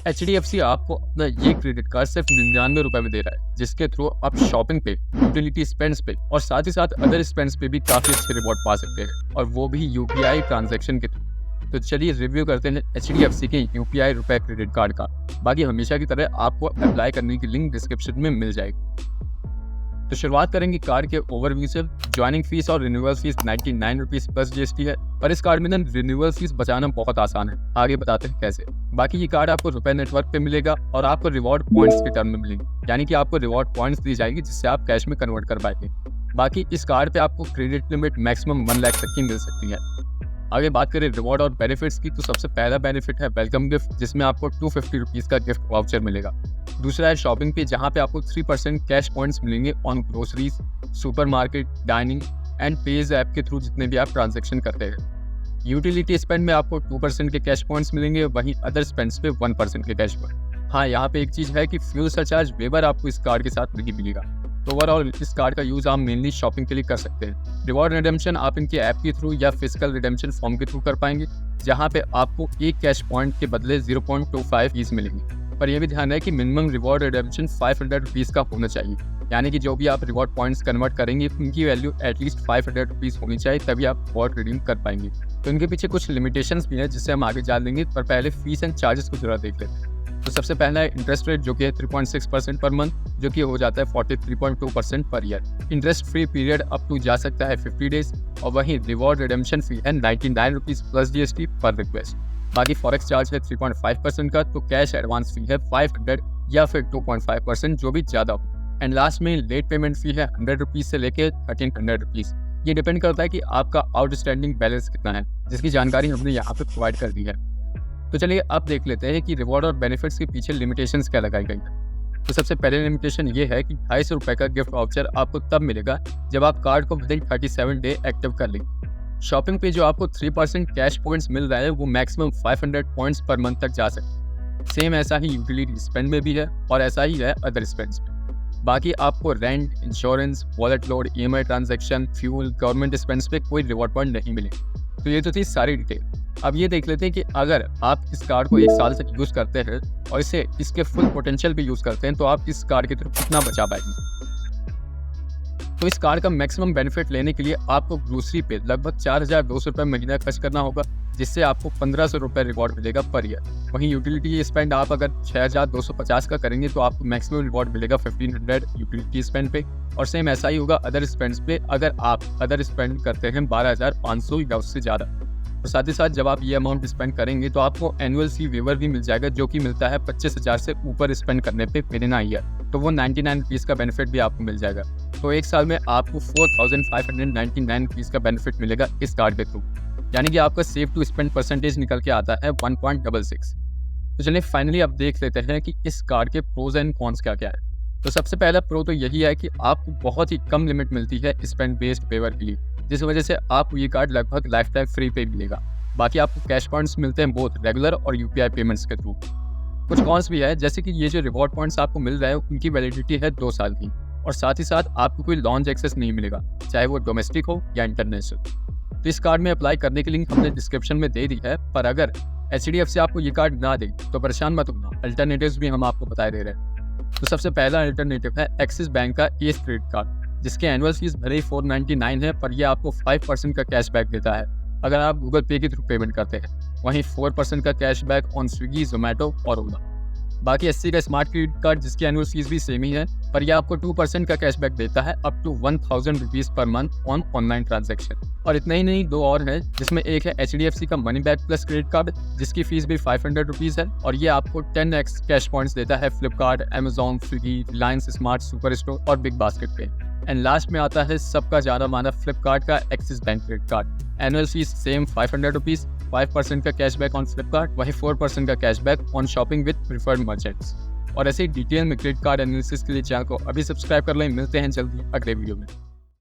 HDFC आपको अपना ये क्रेडिट कार्ड सिर्फ 99 रुपए में दे रहा है, जिसके थ्रू आप शॉपिंग पे, यूटिलिटी स्पेंड्स पे और साथ ही साथ अदर स्पेंड्स पे भी काफी अच्छे रिवॉर्ड पा सकते हैं, और वो भी यूपीआई ट्रांजैक्शन के थ्रू। तो चलिए रिव्यू करते हैं HDFC के यूपीआई रुपए क्रेडिट कार्ड का। बाकी हमेशा की तरह आपको अप्लाई करने की लिंक डिस्क्रिप्शन में मिल जाएगी। तो शुरुआत करेंगे कार्ड के ओवरव्यू से। ज्वाइनिंग फीस और renewal fees 99 rupees plus GST है, पर इस कार्ड में ना रिन्यूअल फीस बचाना बहुत आसान है। आगे बताते हैं कैसे। बाकी ये कार्ड आपको रुपए नेटवर्क पे मिलेगा और आपको रिवॉर्ड पॉइंट्स के टर्म में मिलेंगे, यानी कि आपको रिवॉर्ड पॉइंट्स दी जाएगी जिससे आप कैश में कन्वर्ट कर पाएंगे। बाकी इस कार्ड पे आपको क्रेडिट लिमिट मैक्सिमम 1 लाख तक की मिल सकती है। आगे बात करें रिवॉर्ड और बेनिफिट्स की, तो सबसे पहला बेनिफिट है वेलकम गिफ्ट, जिसमें आपको 250 रुपीज़ का गिफ्ट वाउचर मिलेगा। दूसरा है शॉपिंग पे, जहाँ पे आपको 3% कैश पॉइंट्स मिलेंगे on groceries, supermarket, dining and page app के थ्रू जितने भी आप ट्रांजेक्शन करते हैं। यूटिलिटी स्पेंड में आपको 2% के कैश पॉइंट्स मिलेंगे, वहीं अदर स्पेंड्स पे 1% के कैश पॉइंट। हाँ, यहाँ पे एक चीज़ है कि फ्यूल सरचार्ज वेवर आपको इस कार्ड के साथ नहीं मिलेगा। तो ओवरऑल इस कार्ड का यूज़ आप मेनली शॉपिंग के लिए कर सकते हैं। रिवॉर्ड रिडेम्पशन आप इनके ऐप के थ्रू या फिजिकल रिडेम्पशन फॉर्म के थ्रू कर पाएंगे, जहाँ पे आपको एक कैश पॉइंट के बदले 0.25 फीस मिलेंगे। पर यह भी ध्यान है कि मिनिमम रिवॉर्ड रिडेम्पशन 500 रुपीज़ का होना चाहिए, यानी कि जो भी आप रिवॉर्ड पॉइंट्स कन्वर्ट करेंगे उनकी वैल्यू एटलीस्ट 500 रुपीज़ होनी चाहिए, तभी आप रिवॉर्ड रिडीम कर पाएंगे। तो इनके पीछे कुछ लिमिटेशंस भी हैं जिससे हम आगे जान लेंगे, पर पहले फीस एंड चार्जेस को जरा देख लेते हैं। तो सबसे पहला है इंटरेस्ट रेट, जो कि है 3.6% पर मंथ, जो कि हो जाता है 43.2% per year. Interest free period up to जा सकता है 50 डेज, और वहीं रिवॉर्ड रिडेम्पशन फी है 99 रुपीज़ प्लस जीएसटी पर रिक्वेस्ट। बाकी फॉरेक्स चार्ज है 3.5% का, तो कैश एडवांस फी है 500 या फिर 2.5%, जो भी ज़्यादा हो। एंड लास्ट में लेट पेमेंट फी है 100 रुपीज़ से लेकर 1300 रुपीज़। ये डिपेंड करता है कि आपका आउटस्टैंडिंग बैलेंस कितना है, जिसकी जानकारी हमने यहाँ पे प्रोवाइड कर दी है। तो चलिए अब देख लेते हैं कि रिवॉर्ड और बेनिफिट्स के पीछे लिमिटेशंस क्या लगाई गई हैं। तो सबसे पहले लिमिटेशन ये है कि 250 रुपये का गिफ्ट वाउचर आपको तब मिलेगा जब आप कार्ड को विदिन 37 डे एक्टिव कर लेंगे। शॉपिंग पे जो आपको 3% कैश पॉइंट्स मिल रहा है वो मैक्सिमम 500 पॉइंट्स पर मंथ तक जा सकते हैं। सेम ऐसा ही यूटिलिटी स्पेंड में भी है और ऐसा ही है अदर स्पेंड्स में। बाकी आपको rent, insurance, wallet load, EMI transaction, fuel, government spends पे कोई रिवॉर्ड पॉइंट नहीं मिले। तो ये तो थी सारी डिटेल। अब ये देख लेते हैं कि अगर आप इस कार्ड को 1 साल तक यूज़ करते हैं और इसे इसके फुल पोटेंशियल भी यूज़ करते हैं, तो आप इस कार्ड के थ्रू कितना बचा पाएंगे। तो इस कार्ड का मैक्सिमम बेनिफिट लेने के लिए आपको ग्रोसरी पे लगभग 4200 रुपये महीना खर्च करना होगा, जिससे आपको 1500 रुपये रिवॉर्ड मिलेगा पर ईयर। वहीं यूटिलिटी स्पेंड आप अगर 6250 का करेंगे तो आपको मैक्सिमम रिवॉर्ड मिलेगा 1500 यूटिलिटी स्पेंड पे, और सेम ऐसा ही होगा अदर स्पेंड्स पे अगर आप अदर स्पेंड करते हैं 12500 या उससे ज़्यादा। और साथ ही साथ जब आप ये अमाउंट स्पेंड करेंगे तो आपको एनुअल फी वेवर भी मिल जाएगा, जो कि मिलता है 25,000 से ऊपर स्पेंड करने पे विद इन ईयर। तो वो 99 रुपीज़ का बेनिफिट भी आपको मिल जाएगा। तो एक साल में आपको 4599 रुपीज़ का बेनिफिट मिलेगा इस कार्ड के थ्रू, यानी कि आपका सेव टू स्पेंड परसेंटेज निकल के आता है 1.66। तो चलिए फाइनली अब देख लेते हैं कि इस कार्ड के प्रोज एंड कॉन्स क्या क्या है। तो सबसे पहला प्रो तो यही है कि आपको बहुत ही कम लिमिट मिलती है स्पेंड बेस्ड वेवर के लिए, जिस वजह से आपको ये कार्ड लगभग लाइफ टाइम फ्री पे मिलेगा। बाकी आपको कैश पॉइंट्स मिलते हैं बोथ रेगुलर और यूपीआई पेमेंट्स के थ्रू। कुछ कॉन्स भी है, जैसे कि ये जो रिवॉर्ड पॉइंट्स आपको मिल रहा है उनकी वैलिडिटी है 2 साल की, और साथ ही साथ आपको कोई लॉन्च एक्सेस नहीं मिलेगा, चाहे वो डोमेस्टिक हो या इंटरनेशनल। तो इस कार्ड में अप्लाई करने की लिंक हमने डिस्क्रिप्शन में दे दी है, पर अगर HDFC आपको ये कार्ड ना दे तो परेशान मत होना, अल्टरनेटिव्स भी हम आपको बता दे रहे हैं। तो सबसे पहला अल्टरनेटिव है एक्सिस बैंक का एस क्रेडिट कार्ड, जिसके एनुअल फीस भले ही 499 है, पर यह आपको 5% का कैशबैक देता है अगर आप गूगल पे के थ्रू पेमेंट करते हैं। वहीं 4% का कैशबैक ऑन स्विगी, जोमेटो और ओला। बाकी 80 का स्मार्ट क्रेडिट कार्ड, जिसकी एनुअल फीस भी सेम ही है, पर यह आपको 2% का कैशबैक देता है up to 1000 rupees per month on online transaction. और इतना ही नहीं, 2 और हैं, जिसमें एक है HDFC का money back plus credit card, जिसकी फीस भी 500 रुपीज़ है, और ये आपको 10x कैश पॉइंट्स देता है Flipkart, Amazon, Swiggy, Reliance smart super store और बिग बास्केट पे। एंड लास्ट में आता है सबका जाना माना फ्लिपकार्ट का axis bank credit card. Annual fees same 500 rupees, 5% का कैशबैक ऑन फ्लिपकार्ट, वहीं 4% का cashback on shopping with preferred merchants. और ऐसे डिटेल में क्रेडिट कार्ड एनालिसिस के लिए चैनल को अभी सब्सक्राइब कर लें। मिलते हैं जल्दी अगले वीडियो में।